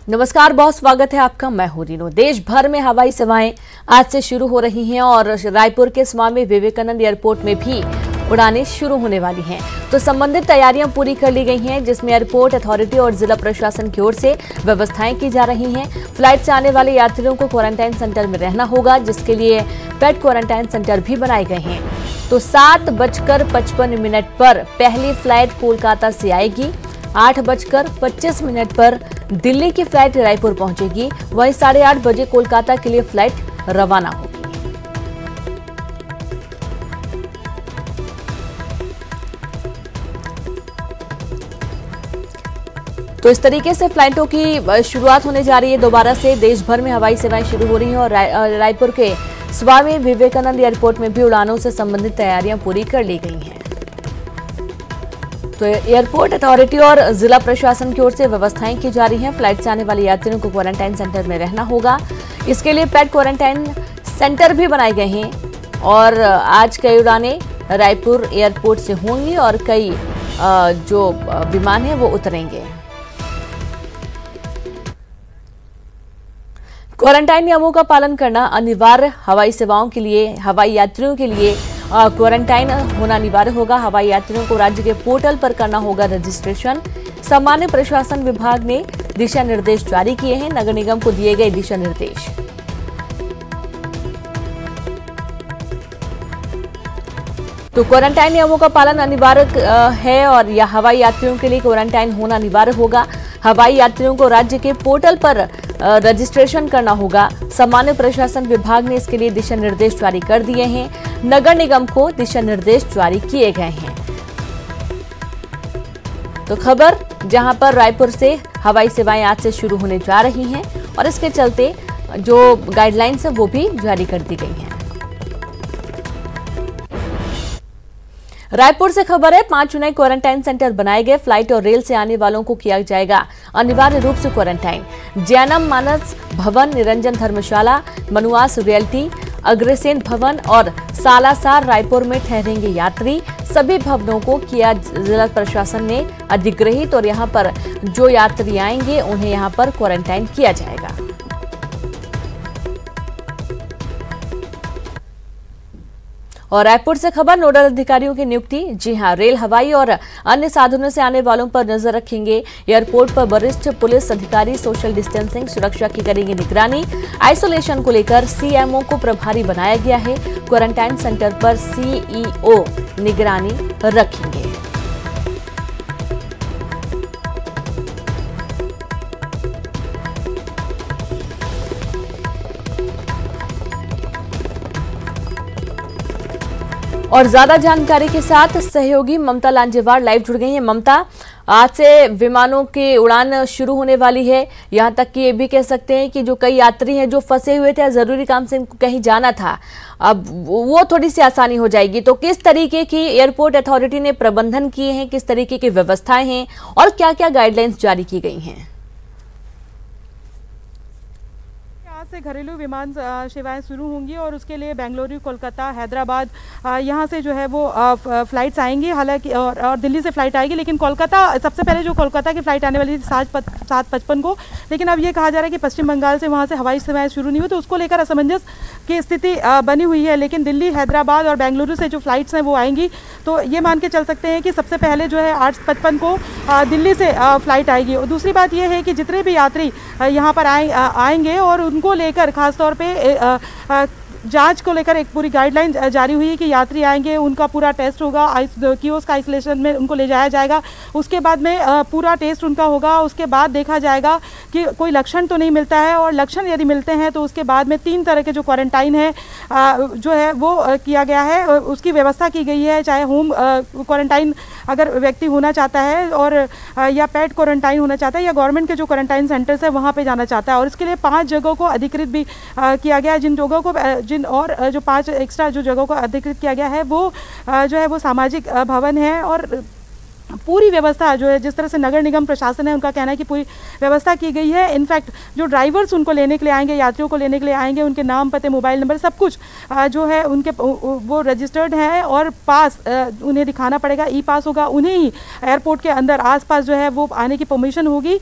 नमस्कार, बहुत स्वागत है आपका। मैं हूं रीनो। देश भर में हवाई सेवाएं आज से शुरू हो रही हैं और रायपुर के स्वामी विवेकानंद एयरपोर्ट में भी उड़ानें शुरू होने वाली हैं। तो संबंधित तैयारियां पूरी कर ली गई हैं, जिसमें एयरपोर्ट अथॉरिटी और जिला प्रशासन की ओर से व्यवस्थाएं की जा रही हैं। फ्लाइट से आने वाले यात्रियों को क्वारंटाइन सेंटर में रहना होगा, जिसके लिए पेड क्वारंटाइन सेंटर भी बनाए गए हैं। तो 7:55 पर पहली फ्लाइट कोलकाता से आएगी। 8:25 पर दिल्ली की फ्लाइट रायपुर पहुंचेगी। वहीं 8:30 बजे कोलकाता के लिए फ्लाइट रवाना होगी। तो इस तरीके से फ्लाइटों की शुरुआत होने जा रही है। दोबारा से देश भर में हवाई सेवाएं शुरू हो रही हैं और रायपुर के स्वामी विवेकानंद एयरपोर्ट में भी उड़ानों से संबंधित तैयारियां पूरी कर ली गई हैं। तो एयरपोर्ट अथॉरिटी और जिला प्रशासन की ओर से व्यवस्थाएं की जा रही हैं। फ्लाइट से आने वाले यात्रियों को क्वारंटाइन सेंटर में रहना होगा। इसके लिए पेड क्वारंटाइन सेंटर भी बनाए गए हैं और आज कई उड़ानें रायपुर एयरपोर्ट से होंगी और कई जो विमान हैं वो उतरेंगे। क्वारंटाइन नियमों का पालन करना अनिवार्य। हवाई सेवाओं के लिए, हवाई यात्रियों के लिए क्वारंटाइन होना अनिवार्य होगा। हवाई यात्रियों को राज्य के पोर्टल पर करना होगा रजिस्ट्रेशन। सामान्य प्रशासन विभाग ने दिशा निर्देश जारी किए हैं। नगर निगम को दिए गए दिशा निर्देश। तो क्वारंटाइन नियमों का पालन अनिवार्य है और यह हवाई यात्रियों के लिए क्वारंटाइन होना अनिवार्य होगा। हवाई यात्रियों को राज्य के पोर्टल पर रजिस्ट्रेशन करना होगा। सामान्य प्रशासन विभाग ने इसके लिए दिशा निर्देश जारी कर दिए हैं। नगर निगम को दिशा निर्देश जारी किए गए हैं। तो खबर जहां पर रायपुर से हवाई सेवाएं आज से शुरू होने जा रही हैं और इसके चलते जो गाइडलाइंस है वो भी जारी कर दी गई हैं। रायपुर से खबर है, 5 नए क्वारंटाइन सेंटर बनाए गए। फ्लाइट और रेल से आने वालों को किया जाएगा अनिवार्य रूप से क्वारंटाइन। जैनम मानस भवन, निरंजन धर्मशाला, मनुआस रियल्टी, अग्रसेन भवन और सालासार रायपुर में ठहरेंगे यात्री। सभी भवनों को किया जिला प्रशासन ने अधिग्रहित और यहां पर जो यात्री आएंगे उन्हें यहां पर क्वारंटाइन किया जाएगा। और रायपुर से खबर, नोडल अधिकारियों की नियुक्ति। जी हां, रेल, हवाई और अन्य साधनों से आने वालों पर नजर रखेंगे। एयरपोर्ट पर वरिष्ठ पुलिस अधिकारी सोशल डिस्टेंसिंग, सुरक्षा की करेंगे निगरानी। आइसोलेशन को लेकर सीएमओ को प्रभारी बनाया गया है। क्वारंटाइन सेंटर पर सीईओ निगरानी रखेंगे। और ज्यादा जानकारी के साथ सहयोगी ममता लांजेवार लाइव जुड़ गई हैं। ममता, आज से विमानों की उड़ान शुरू होने वाली है। यहां तक कि ये भी कह सकते हैं कि जो कई यात्री हैं जो फंसे हुए थे, जरूरी काम से इनको कहीं जाना था, अब वो थोड़ी सी आसानी हो जाएगी। तो किस तरीके की एयरपोर्ट अथॉरिटी ने प्रबंधन किए हैं, किस तरीके की व्यवस्थाएं हैं और क्या क्या गाइडलाइंस जारी की गई हैं? से घरेलू विमान सेवाएं शुरू होंगी और उसके लिए बेंगलुरु, कोलकाता, हैदराबाद यहाँ से जो है वो फ्लाइट्स आएंगी। हालांकि और दिल्ली से फ्लाइट आएगी, लेकिन कोलकाता सबसे पहले जो कोलकाता की फ़्लाइट आने वाली थी 7:55 को, लेकिन अब ये कहा जा रहा है कि पश्चिम बंगाल से वहाँ से हवाई सेवाएं शुरू नहीं हुई, तो उसको लेकर असमंजस की स्थिति बनी हुई है। लेकिन दिल्ली, हैदराबाद और बेंगलुरु से जो फ्लाइट्स हैं वो आएंगी, तो ये मान के चल सकते हैं कि सबसे पहले जो है 8:55 को दिल्ली से फ़्लाइट आएगी। और दूसरी बात यह है कि जितने भी यात्री यहाँ पर आएंगे और उनको लेकर खासतौर पे जांच को लेकर एक पूरी गाइडलाइन जारी हुई है कि यात्री आएंगे, उनका पूरा टेस्ट होगा, कियोस्क आइसोलेशन में उनको ले जाया जाएगा। उसके बाद में पूरा टेस्ट उनका होगा। उसके बाद देखा जाएगा कि कोई लक्षण तो नहीं मिलता है, और लक्षण यदि मिलते हैं तो उसके बाद में 3 तरह के जो क्वारंटाइन है जो है वो किया गया है, उसकी व्यवस्था की गई है। चाहे होम क्वारंटाइन अगर व्यक्ति होना चाहता है और या पेड क्वारंटाइन होना चाहता है, या गवर्नमेंट के जो क्वारंटाइन सेंटर्स है वहाँ पे जाना चाहता है। और इसके लिए 5 जगहों को अधिकृत भी किया गया है। जिन जगहों को जो 5 एक्स्ट्रा जो जगहों को अधिकृत किया गया है वो जो है वो सामाजिक भवन है और पूरी व्यवस्था जो है, जिस तरह से नगर निगम प्रशासन है उनका कहना है कि पूरी व्यवस्था की गई है। इनफैक्ट जो ड्राइवर्स उनको लेने के लिए आएंगे, यात्रियों को लेने के लिए आएंगे, उनके नाम, पते, मोबाइल नंबर सब कुछ जो है उनके वो रजिस्टर्ड है और पास उन्हें दिखाना पड़ेगा, ई पास होगा, उन्हें ही एयरपोर्ट के अंदर आसपास जो है वो आने की परमिशन होगी।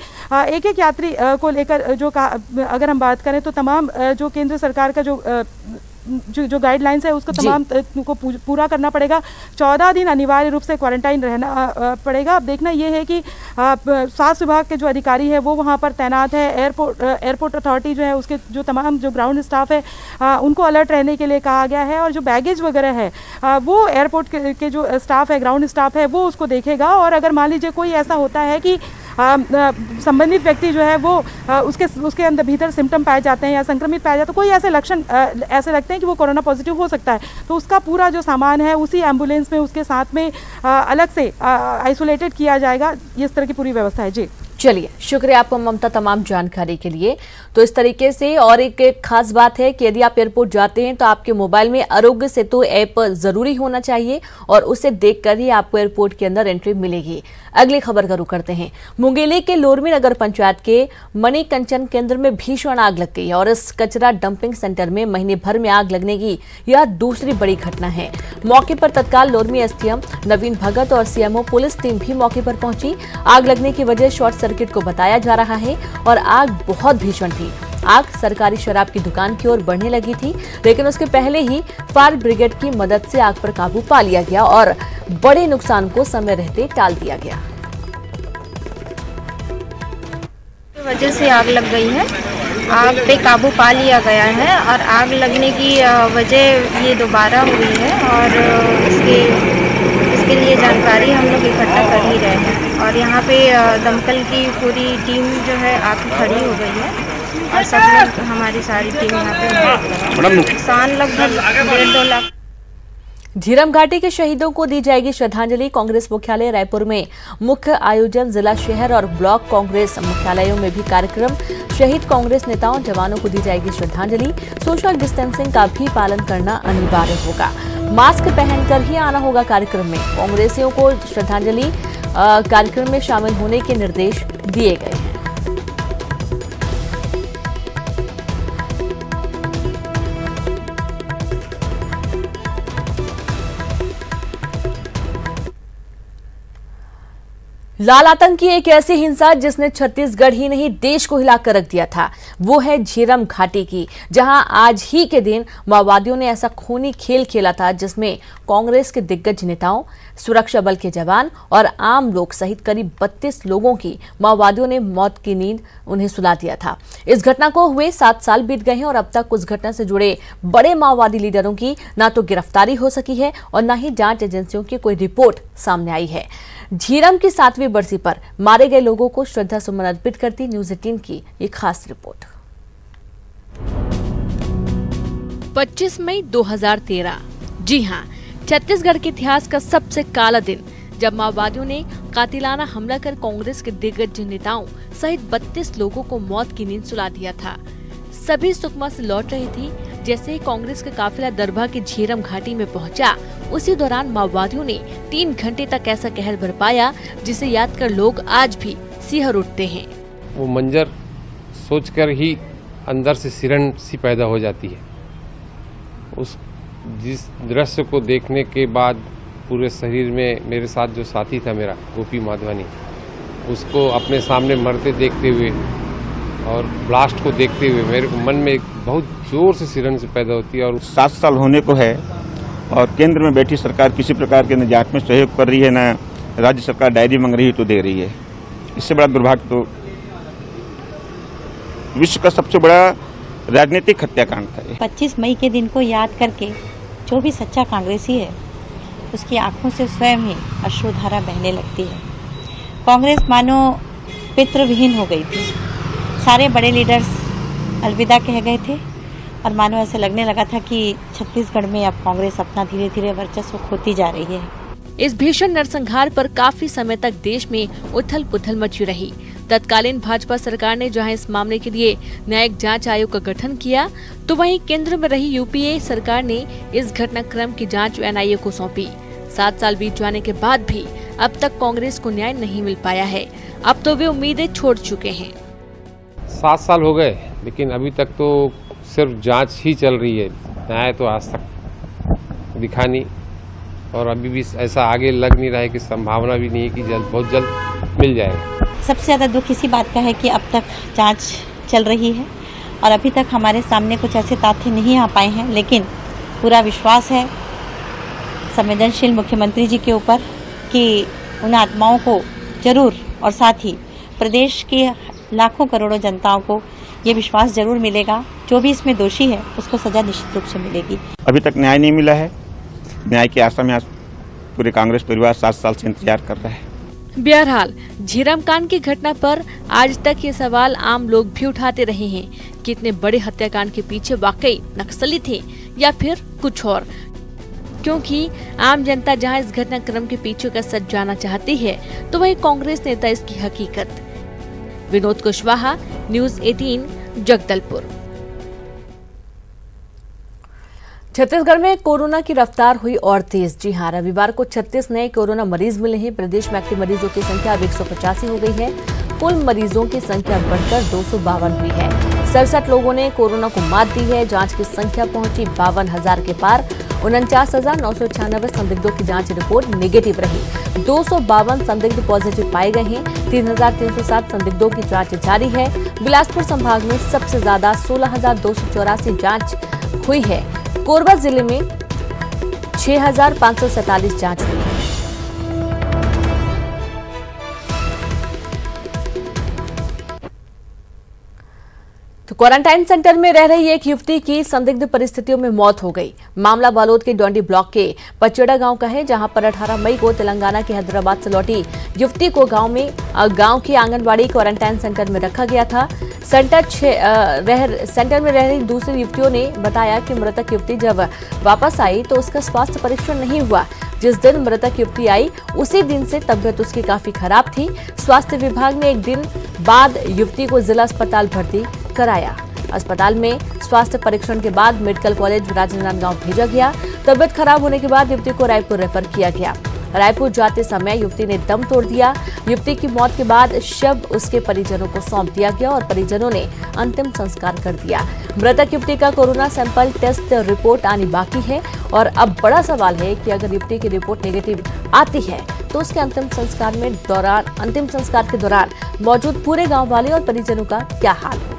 एक एक यात्री को लेकर जो अगर हम बात करें तो तमाम जो केंद्र सरकार का जो गाइडलाइंस है उसको तमाम को पूरा करना पड़ेगा। 14 दिन अनिवार्य रूप से क्वारंटाइन रहना पड़ेगा। अब देखना ये है कि स्वास्थ्य विभाग के जो अधिकारी है वो वहाँ पर तैनात है। एयरपोर्ट अथॉरिटी जो है उसके जो तमाम जो ग्राउंड स्टाफ है उनको अलर्ट रहने के लिए कहा गया है, और जो बैगेज वगैरह है वो एयरपोर्ट के जो स्टाफ है, ग्राउंड स्टाफ है, वो उसको देखेगा। और अगर मान लीजिए कोई ऐसा होता है कि संबंधित व्यक्ति जो है वो उसके अंदर भीतर सिम्टम पाए जाते हैं या संक्रमित पाए जाते हैं, कोई ऐसे लक्षण ऐसे लगते हैं कि वो कोरोना पॉजिटिव हो सकता है, तो उसका पूरा जो सामान है उसी एम्बुलेंस में उसके साथ में अलग से आइसोलेटेड किया जाएगा। इस तरह की पूरी व्यवस्था है। जी चलिए, शुक्रिया आपको ममता तमाम जानकारी के लिए। तो इस तरीके से, और एक खास बात है कि यदि आप एयरपोर्ट जाते हैं तो आपके मोबाइल में आरोग्य सेतु ऐप जरूरी होना चाहिए और उसे देखकर ही आपको एयरपोर्ट के अंदर एंट्री मिलेगी। अगली खबर का रुख करते हैं। मुंगेली के लोरमी नगर पंचायत के मणिकंचन केंद्र में भीषण आग लग गई और इस कचरा डंपिंग सेंटर में महीने भर में आग लगने की यह दूसरी बड़ी घटना है। मौके पर तत्काल लोरमी एसडीएम नवीन भगत और सीएमओ पुलिस टीम भी मौके पर पहुंची। आग लगने की वजह शॉर्ट सर्किट को बताया जा रहा है और आग बहुत भीषण थी। आग सरकारी शराब की दुकान की ओर बढ़ने लगी थी, लेकिन उसके पहले ही फायर ब्रिगेड की मदद से आग पर काबू पा लिया गया और बड़े नुकसान को समय रहते टाल दिया गया। वजह से आग लग गई है, आग पे काबू पा लिया गया है और आग लगने की वजह ये दोबारा हुई है और इसके लिए जानकारी हम लोग इकट्ठा कर ही रहे हैं। और यहाँ पे दमकल की पूरी टीम जो है आके खड़ी हो गई है और सब लोग, हमारी सारी टीम यहाँ पे नुकसान लगभग 1.5-2 लाख। झीरम घाटी के शहीदों को दी जाएगी श्रद्धांजलि। कांग्रेस मुख्यालय रायपुर में मुख्य आयोजन, जिला, शहर और ब्लॉक कांग्रेस मुख्यालयों में भी कार्यक्रम। शहीद कांग्रेस नेताओं, जवानों को दी जाएगी श्रद्धांजलि। सोशल डिस्टेंसिंग का भी पालन करना अनिवार्य होगा। मास्क पहनकर ही आना होगा कार्यक्रम में। कांग्रेसियों को श्रद्धांजलि कार्यक्रम में शामिल होने के निर्देश दिए गए हैं। लाल आतंकी एक ऐसी हिंसा जिसने छत्तीसगढ़ ही नहीं देश को हिलाकर रख दिया था, वो है झीरम घाटी की, जहां आज ही के दिन माओवादियों ने ऐसा खूनी खेल खेला था जिसमें कांग्रेस के दिग्गज नेताओं, सुरक्षा बल के जवान और आम लोग सहित करीब 32 लोगों की माओवादियों ने मौत की नींद उन्हें सुला दिया था। इस घटना को हुए 7 साल बीत गए हैं और अब तक उस घटना से जुड़े बड़े माओवादी लीडरों की ना तो गिरफ्तारी हो सकी है और न ही जांच एजेंसियों की कोई रिपोर्ट सामने आई है। झीरम की 7वीं बरसी पर मारे गए लोगों को श्रद्धा सुमन अर्पित करती न्यूज 18 की एक खास रिपोर्ट। 25 मई 2013, जी हां, छत्तीसगढ़ के इतिहास का सबसे काला दिन, जब माओवादियों ने कातिलाना हमला कर कांग्रेस के दिग्गज नेताओं सहित 32 लोगों को मौत की नींद सुला दिया था। सभी सुकमा से लौट रही थी। जैसे ही कांग्रेस का काफिला दरभा की झीरम घाटी में पहुंचा, उसी दौरान माओवादियों ने 3 घंटे तक ऐसा कहर बरपाया जिसे याद कर लोग आज भी सिहर उठते हैं। वो मंजर सोचकर ही अंदर से सिरन सी पैदा हो जाती है। जिस दृश्य को देखने के बाद पूरे शरीर में, मेरे साथ जो साथी था मेरा गोपी माधवानी, उसको अपने सामने मरते देखते हुए और ब्लास्ट को देखते हुए मेरे मन में एक बहुत जोर से सिरन से पैदा होती है। और 7 साल होने को है और केंद्र में बैठी सरकार किसी प्रकार के न जांच में सहयोग कर रही है, न राज्य सरकार डायरी मांग रही है तो दे रही है। इससे बड़ा दुर्भाग्य तो विश्व का सबसे बड़ा राजनीतिक हत्याकांड था। 25 मई के दिन को याद करके जो भी सच्चा कांग्रेसी है उसकी आंखों से स्वयं ही अश्रुधारा बहने लगती है। कांग्रेस मानो पितृविहीन हो गई थी। सारे बड़े लीडर्स अलविदा कह गए थे और मानो ऐसे लगने लगा था कि छत्तीसगढ़ में अब कांग्रेस अपना धीरे धीरे वर्चस्व खोती जा रही है। इस भीषण नरसंहार पर काफी समय तक देश में उथल पुथल मची रही। तत्कालीन भाजपा सरकार ने जहां इस मामले के लिए न्यायिक जांच आयोग का गठन किया, तो वहीं केंद्र में रही यूपीए सरकार ने इस घटनाक्रम की जांच एनआईए को सौंपी। 7 साल बीत जाने के बाद भी अब तक कांग्रेस को न्याय नहीं मिल पाया है। अब तो वे उम्मीदें छोड़ चुके हैं। 7 साल हो गए, लेकिन अभी तक तो सिर्फ जांच ही चल रही है। न्याय तो आज तक दिखा नहीं, और अभी भी ऐसा आगे लग नहीं रहा है कि संभावना भी नहीं है कि बहुत जल्द मिल जाएगा। सबसे ज़्यादा दुख इसी बात का है कि अब तक जांच चल रही है और अभी तक हमारे सामने कुछ ऐसे तथ्य नहीं आ पाए हैं, लेकिन पूरा विश्वास है संवेदनशील मुख्यमंत्री जी के ऊपर कि उन आत्माओं को जरूर, और साथ ही प्रदेश के लाखों करोड़ों जनताओं को ये विश्वास जरूर मिलेगा, जो भी इसमें दोषी है उसको सजा निश्चित रूप से मिलेगी। अभी तक न्याय नहीं मिला है। न्याय की आशा में आज पूरे कांग्रेस परिवार 7 साल से इंतजार कर रहा है। बहरहाल झीरम कांड की घटना पर आज तक ये सवाल आम लोग भी उठाते रहे हैं कि इतने बड़े हत्याकांड के पीछे वाकई नक्सली थे या फिर कुछ और, क्योंकि आम जनता जहां इस घटनाक्रम के पीछे का सच जानना चाहती है तो वही कांग्रेस नेता इसकी हकीकत। विनोद कुशवाहा, न्यूज़ 18, जगदलपुर। छत्तीसगढ़ में कोरोना की रफ्तार हुई और तेज। जी हां, रविवार को 36 नए कोरोना मरीज मिले हैं। प्रदेश में एक्टिव मरीजों की संख्या अब 185 हो गई है। कुल मरीजों की संख्या बढ़कर 252 हुई है। 67 लोगों ने कोरोना को मात दी है। जांच की संख्या पहुंची 52,000 के पार। 49,996 संदिग्धों की जांच रिपोर्ट नेगेटिव रही। 252 संदिग्ध पॉजिटिव पाए गए हैं। 3,307 संदिग्धों की जांच जारी है। बिलासपुर संभाग में सबसे ज्यादा 16,284 जांच हुई है। कोरबा जिले में 6,547 जांच हुई है। तो क्वारंटाइन सेंटर में रह रही एक युवती की संदिग्ध परिस्थितियों में मौत हो गई। मामला बालोद के डोंडी ब्लॉक के पचेड़ा गांव का है, जहां पर 18 मई को तेलंगाना के हैदराबाद से लौटी युवती को गांव की आंगनबाड़ी क्वारंटाइन सेंटर में रखा गया था। सेंटर में रह रही दूसरी युवतियों ने बताया कि मृतक युवती जब वापस आई तो उसका स्वास्थ्य परीक्षण नहीं हुआ। जिस दिन मृतक युवती आई उसी दिन से तबीयत उसकी काफी खराब थी। स्वास्थ्य विभाग ने एक दिन बाद युवती को जिला अस्पताल भर्ती कराया। अस्पताल में स्वास्थ्य परीक्षण के बाद मेडिकल कॉलेज राजनांदगांव भेजा गया। तबीयत खराब होने के बाद युवती को रायपुर रेफर किया गया। रायपुर जाते समय युवती ने दम तोड़ दिया। युवती की मौत के बाद शव उसके परिजनों को सौंप दिया गया और परिजनों ने अंतिम संस्कार कर दिया। मृतक युवती का कोरोना सैंपल टेस्ट रिपोर्ट आनी बाकी है और अब बड़ा सवाल है कि अगर युवती की रिपोर्ट नेगेटिव आती है तो उसके अंतिम संस्कार के दौरान मौजूद पूरे गाँव वाले और परिजनों का क्या हाल होगा।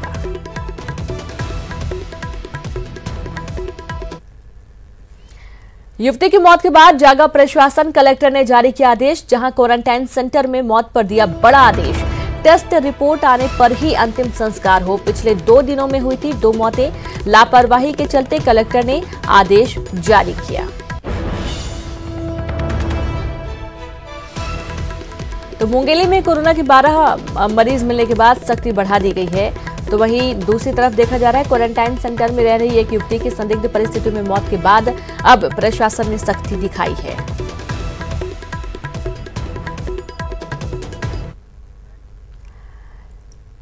युवती की मौत के बाद जागा प्रशासन। कलेक्टर ने जारी किया आदेश, जहां क्वारंटाइन सेंटर में मौत पर दिया बड़ा आदेश। टेस्ट रिपोर्ट आने पर ही अंतिम संस्कार हो। पिछले 2 दिनों में हुई थी 2 मौतें। लापरवाही के चलते कलेक्टर ने आदेश जारी किया। तो मुंगेली में कोरोना के 12 मरीज मिलने के बाद सख्ती बढ़ा दी गई है। तो वहीं दूसरी तरफ देखा जा रहा है क्वारंटाइन सेंटर में रह रही एक युवती की संदिग्ध परिस्थितियों में मौत के बाद अब प्रशासन ने सख्ती दिखाई है।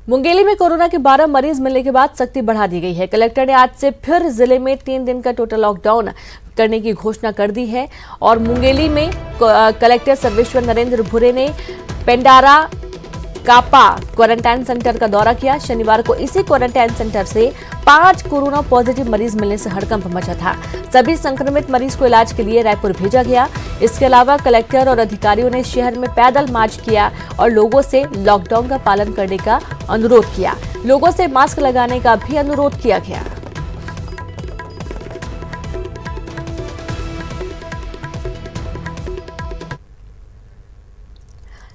मुंगेली में कोरोना के 12 मरीज मिलने के बाद सख्ती बढ़ा दी गई है। कलेक्टर ने आज से फिर जिले में 3 दिन का टोटल लॉकडाउन करने की घोषणा कर दी है और मुंगेली में कलेक्टर सर्वेश्वर नरेंद्र भूरे ने पेंडारा कापा क्वारंटाइन सेंटर का दौरा किया। शनिवार को इसी क्वारंटाइन सेंटर से 5 कोरोना पॉजिटिव मरीज मिलने से हड़कंप मचा था। सभी संक्रमित मरीज को इलाज के लिए रायपुर भेजा गया। इसके अलावा कलेक्टर और अधिकारियों ने शहर में पैदल मार्च किया और लोगों से लॉकडाउन का पालन करने का अनुरोध किया। लोगों से मास्क लगाने का भी अनुरोध किया गया।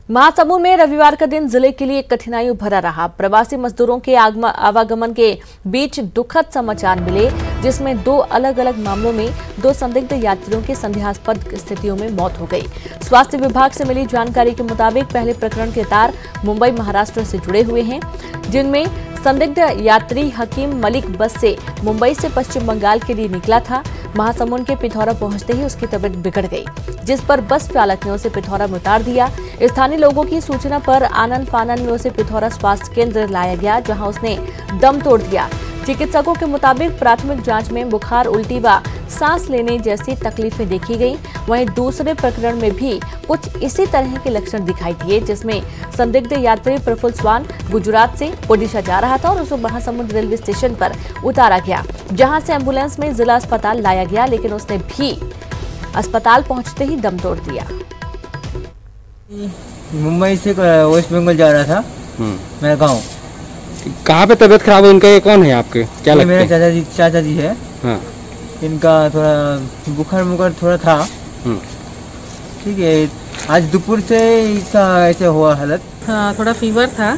महासमुंद में रविवार का दिन जिले के लिए कठिनाइयों भरा रहा। प्रवासी मजदूरों के आवागमन के बीच दुखद समाचार मिले, जिसमें 2 अलग अलग मामलों में 2 संदिग्ध यात्रियों की संदेहास्पद स्थितियों में मौत हो गई। स्वास्थ्य विभाग से मिली जानकारी के मुताबिक पहले प्रकरण के तार मुंबई महाराष्ट्र से जुड़े हुए हैं, जिनमें संदिग्ध यात्री हकीम मलिक बस से मुंबई से पश्चिम बंगाल के लिए निकला था। महासमुंद के पिथौरा पहुंचते ही उसकी तबीयत बिगड़ गई, जिस पर बस चालक ने उसे पिथौरा में उतार दिया। स्थानीय लोगों की सूचना पर आनन फानन में उसे पिथौरा स्वास्थ्य केंद्र लाया गया, जहां उसने दम तोड़ दिया। चिकित्सकों के मुताबिक प्राथमिक जांच में बुखार, उल्टी व सांस लेने जैसी तकलीफें देखी गई। वहीं दूसरे प्रकरण में भी कुछ इसी तरह के लक्षण दिखाई दिए, जिसमें संदिग्ध यात्री प्रफुल्ल स्वान गुजरात से ओडिशा जा रहा था और उसे महासमुंद रेलवे स्टेशन पर उतारा गया, जहां से एम्बुलेंस में जिला अस्पताल लाया गया, लेकिन उसने भी अस्पताल पहुंचते ही दम तोड़ दिया। मुंबई से वेस्ट बंगाल जा रहा था मेरा गांव। कहाँ पे तबीयत खराब है उनका? ये कौन है आपके, क्या लगता है? मेरे चाचा जी है। हाँ। इनका थोड़ा बुखार थोड़ा था। ठीक है, आज दोपहर से इसका ऐसे हुआ हालत। हाँ, थोड़ा फीवर था,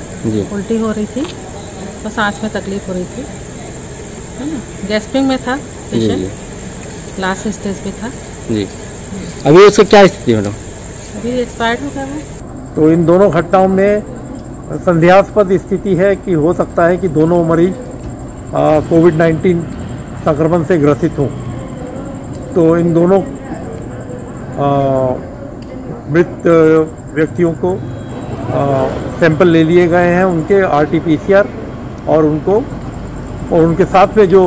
उल्टी हो रही थी और सांस में तकलीफ हो रही थी, है ना। गैस्ट्रिक में था पेशेंट, लास्ट स्टेज पे था जी। अभी उसका क्या स्थिति मैडम? अभी एक्सपायर्ड हो गया है। तो इन दोनों घटनाओं में संदेहास्पद स्थिति है कि हो सकता है कि दोनों मरीज कोविड-19 संक्रमण से ग्रसित हों। तो इन दोनों मृत व्यक्तियों को सैंपल ले लिए गए हैं, उनके RT-PCR, और उनके साथ में जो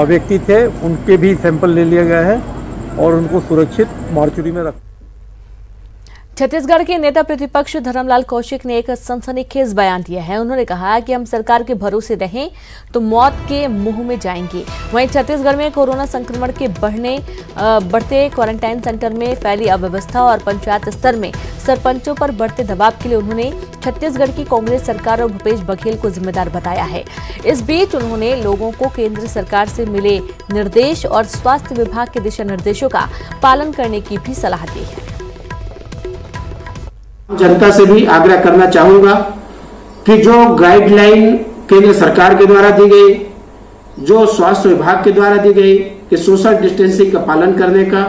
व्यक्ति थे उनके भी सैंपल ले लिए गए हैं और उनको सुरक्षित मॉर्चरी में रखा। छत्तीसगढ़ के नेता प्रतिपक्ष धर्मलाल कौशिक ने एक सनसनीखेज बयान दिया है। उन्होंने कहा कि हम सरकार के भरोसे रहें तो मौत के मुंह में जाएंगे। वहीं छत्तीसगढ़ में कोरोना संक्रमण के बढ़ते क्वारंटाइन सेंटर में फैली अव्यवस्था और पंचायत स्तर में सरपंचों पर बढ़ते दबाव के लिए उन्होंने छत्तीसगढ़ की कांग्रेस सरकार और भूपेश बघेल को जिम्मेदार बताया है। इस बीच उन्होंने लोगों को केंद्र सरकार से मिले निर्देश और स्वास्थ्य विभाग के दिशा निर्देशों का पालन करने की भी सलाह दी है। जनता से भी आग्रह करना चाहूंगा कि जो गाइडलाइन केंद्र सरकार के द्वारा दी गई, जो स्वास्थ्य विभाग के द्वारा दी गई कि सोशल डिस्टेंसिंग का पालन करने का,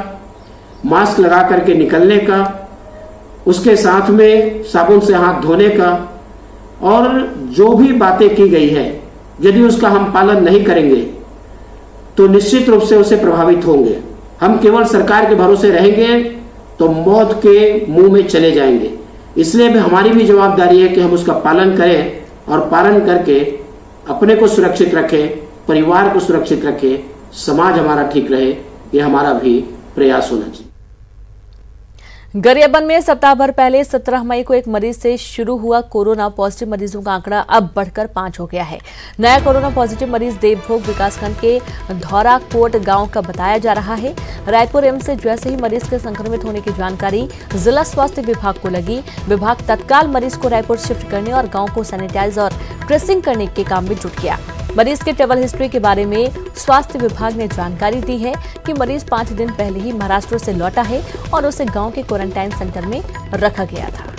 मास्क लगा करके निकलने का, उसके साथ में साबुन से हाथ धोने का, और जो भी बातें की गई है यदि उसका हम पालन नहीं करेंगे तो निश्चित रूप से उसे प्रभावित होंगे। हम केवल सरकार के भरोसे रहेंगे तो मौत के मुंह में चले जाएंगे। इसलिए भी हमारी भी जवाबदारी है कि हम उसका पालन करें और पालन करके अपने को सुरक्षित रखें, परिवार को सुरक्षित रखें, समाज हमारा ठीक रहे, ये हमारा भी प्रयास होना चाहिए। गरियाबंद में सप्ताह भर पहले 17 मई को एक मरीज से शुरू हुआ कोरोना पॉजिटिव मरीजों का आंकड़ा अब बढ़कर 5 हो गया है। नया कोरोना पॉजिटिव मरीज देवभोग विकासखंड के धौराकोट गांव का बताया जा रहा है। रायपुर एम्स से जैसे ही मरीज के संक्रमित होने की जानकारी जिला स्वास्थ्य विभाग को लगी, विभाग तत्काल मरीज को रायपुर शिफ्ट करने और गाँव को सैनिटाइज और ट्रेसिंग करने के काम में जुट गया। मरीज के ट्रेवल हिस्ट्री के बारे में स्वास्थ्य विभाग ने जानकारी दी है कि मरीज 5 दिन पहले ही महाराष्ट्र से लौटा है और उसे गांव के क्वारंटाइन सेंटर में रखा गया था।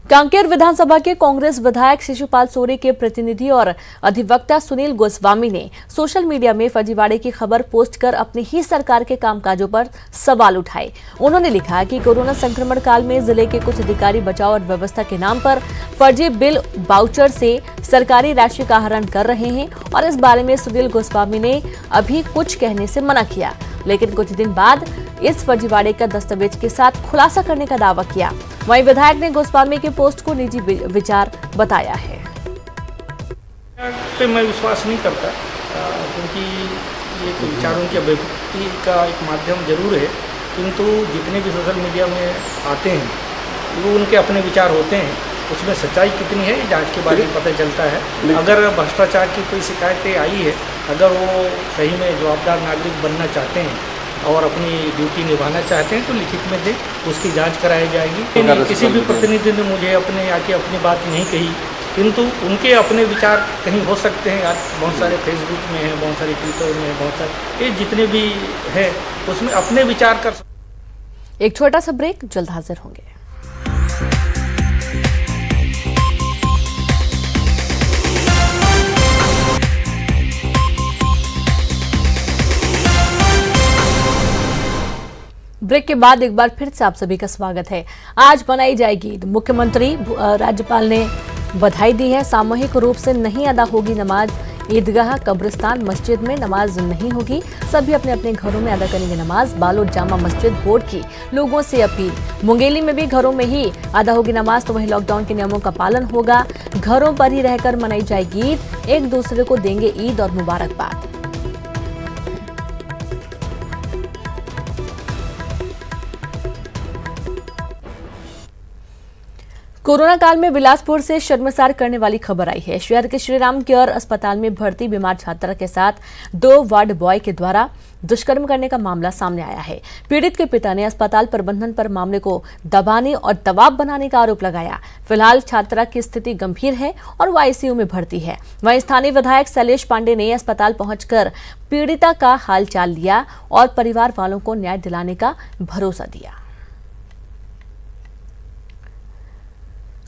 कांकेर विधानसभा के कांग्रेस विधायक शिशुपाल सोरेन के प्रतिनिधि और अधिवक्ता सुनील गोस्वामी ने सोशल मीडिया में फर्जीवाड़े की खबर पोस्ट कर अपनी ही सरकार के कामकाजों पर सवाल उठाए। उन्होंने लिखा कि कोरोना संक्रमण काल में जिले के कुछ अधिकारी बचाव और व्यवस्था के नाम पर फर्जी बिल बाउचर से सरकारी राशि का आहरण कर रहे हैं और इस बारे में सुनील गोस्वामी ने अभी कुछ कहने से मना किया, लेकिन कुछ दिन बाद इस फर्जीवाड़े का दस्तावेज के साथ खुलासा करने का दावा किया। वहीं विधायक ने गोस्वामी के पोस्ट को निजी विचार बताया है। पे मैं विश्वास नहीं करता, क्योंकि ये विचारों की अभिव्यक्ति का एक माध्यम जरूर है, किंतु जितने भी सोशल मीडिया में आते हैं वो उनके अपने विचार होते हैं। उसमें सच्चाई कितनी है ये जांच के बाद ही पता चलता है। अगर भ्रष्टाचार की कोई शिकायतें आई है, अगर वो सही में जवाबदार नागरिक बनना चाहते हैं और अपनी ड्यूटी निभाना चाहते हैं तो लिखित में दे, उसकी जांच कराई जाएगी। किसी भी प्रतिनिधि ने मुझे अपने आके अपनी बात नहीं कही, किंतु उनके अपने विचार कहीं हो सकते हैं। आज बहुत सारे फेसबुक में हैं, बहुत सारे ट्विटर में हैं, बहुत सारे, ये जितने भी हैं उसमें अपने विचार कर। एक छोटा सा ब्रेक, जल्द हाजिर होंगे। ब्रेक के बाद एक बार फिर से आप सभी का स्वागत है। आज मनाई जाएगी ईद। मुख्यमंत्री राज्यपाल ने बधाई दी है। सामूहिक रूप से नहीं अदा होगी नमाज, ईदगाह, कब्रिस्तान, मस्जिद में नमाज नहीं होगी। सभी अपने अपने घरों में अदा करेंगे नमाज। बालोद जामा मस्जिद बोर्ड की लोगों से अपील। मुंगेली में भी घरों में ही अदा होगी नमाज, तो वहीं लॉकडाउन के नियमों का पालन होगा। घरों पर ही रहकर मनाई जाएगी ईद। एक दूसरे को देंगे ईद और मुबारकबाद। कोरोना काल में बिलासपुर से शर्मसार करने वाली खबर आई है। शहर के श्रीराम केयर अस्पताल में भर्ती बीमार छात्रा के साथ 2 वार्ड बॉय के द्वारा दुष्कर्म करने का मामला सामने आया है। पीड़ित के पिता ने अस्पताल प्रबंधन पर मामले को दबाने और दबाव बनाने का आरोप लगाया। फिलहाल छात्रा की स्थिति गंभीर है और वो आईसीयू में भर्ती है। वहीं स्थानीय विधायक शैलेश पांडे ने अस्पताल पहुंचकर पीड़िता का हालचाल लिया और परिवार वालों को न्याय दिलाने का भरोसा दिया।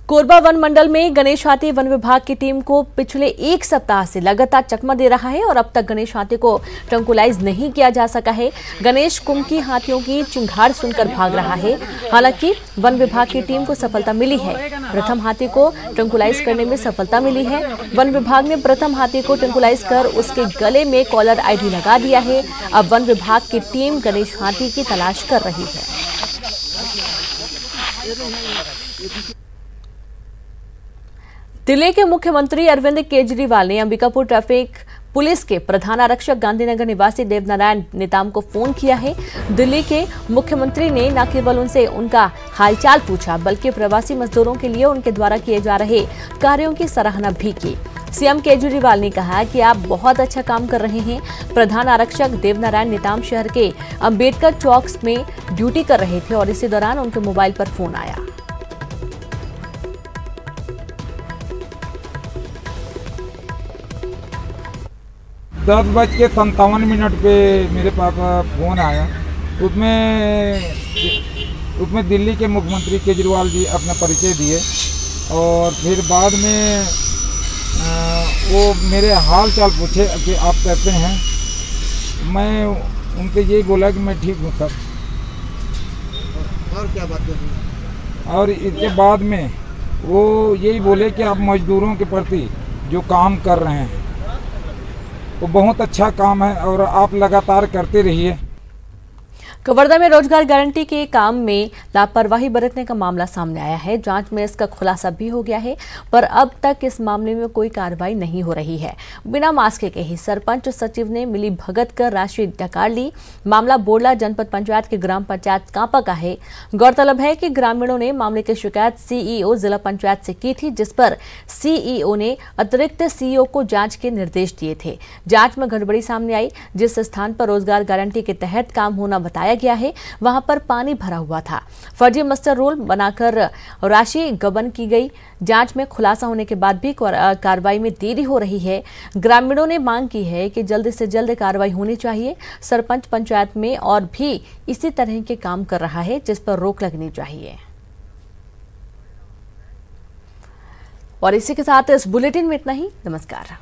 कोरबा वन मंडल में गणेश हाथी वन विभाग की टीम को पिछले 1 सप्ताह से लगातार चकमा दे रहा है और अब तक गणेश हाथी को ट्रंकुलाइज नहीं किया जा सका है। गणेश कुमकी हाथियों की चिंगाड़ सुनकर भाग रहा है। हालांकि वन विभाग की टीम को सफलता मिली है। प्रथम हाथी को ट्रंकुलाइज करने में सफलता मिली है। वन विभाग ने प्रथम हाथी को ट्रंकुलाइज कर उसके गले में कॉलर आईडी लगा दिया है। अब वन विभाग की टीम गणेश हाथी की तलाश कर रही है। दिल्ली के मुख्यमंत्री अरविंद केजरीवाल ने अंबिकापुर ट्रैफिक पुलिस के प्रधान आरक्षक गांधीनगर निवासी देवनारायण नेताम को फोन किया है। दिल्ली के मुख्यमंत्री ने न केवल उनसे उनका हालचाल पूछा, बल्कि प्रवासी मजदूरों के लिए उनके द्वारा किए जा रहे कार्यों की सराहना भी की। सीएम केजरीवाल ने कहा कि आप बहुत अच्छा काम कर रहे हैं। प्रधान आरक्षक देवनारायण नेताम शहर के अंबेडकर चौक में ड्यूटी कर रहे थे और इसी दौरान उनके मोबाइल पर फोन आया। 10:57 पे मेरे पास फ़ोन आया। उसमें दिल्ली के मुख्यमंत्री केजरीवाल जी अपना परिचय दिए और फिर बाद में वो मेरे हाल चाल पूछे कि आप कैसे हैं। मैं उनसे यही बोला कि मैं ठीक हूँ सर। और क्या बात कर रही हैं? और इसके बाद में वो यही बोले कि आप मजदूरों के प्रति जो काम कर रहे हैं वो बहुत अच्छा काम है और आप लगातार करते रहिए। कवर्धा में रोजगार गारंटी के काम में लापरवाही बरतने का मामला सामने आया है। जांच में इसका खुलासा भी हो गया है, पर अब तक इस मामले में कोई कार्रवाई नहीं हो रही है। बिना मास्क के ही सरपंच सचिव ने मिली भगत कर राशि डकार ली। मामला बोडला जनपद पंचायत के ग्राम पंचायत कांपा का है। गौरतलब है कि ग्रामीणों ने मामले की शिकायत सीईओ जिला पंचायत से की थी, जिस पर सीईओ ने अतिरिक्त सीईओ को जाँच के निर्देश दिए थे। जाँच में गड़बड़ी सामने आई। जिस स्थान पर रोजगार गारंटी के तहत काम होना बताया गया है, वहां पर पानी भरा हुआ था। फर्जी मास्टर रोल बनाकर राशि गबन की गई। जांच में खुलासा होने के बाद भी कार्रवाई में देरी हो रही है। ग्रामीणों ने मांग की है कि जल्द से जल्द कार्रवाई होनी चाहिए। सरपंच पंचायत में और भी इसी तरह के काम कर रहा है, जिस पर रोक लगनी चाहिए। और इसी के साथ इस बुलेटिन में इतना ही। नमस्कार।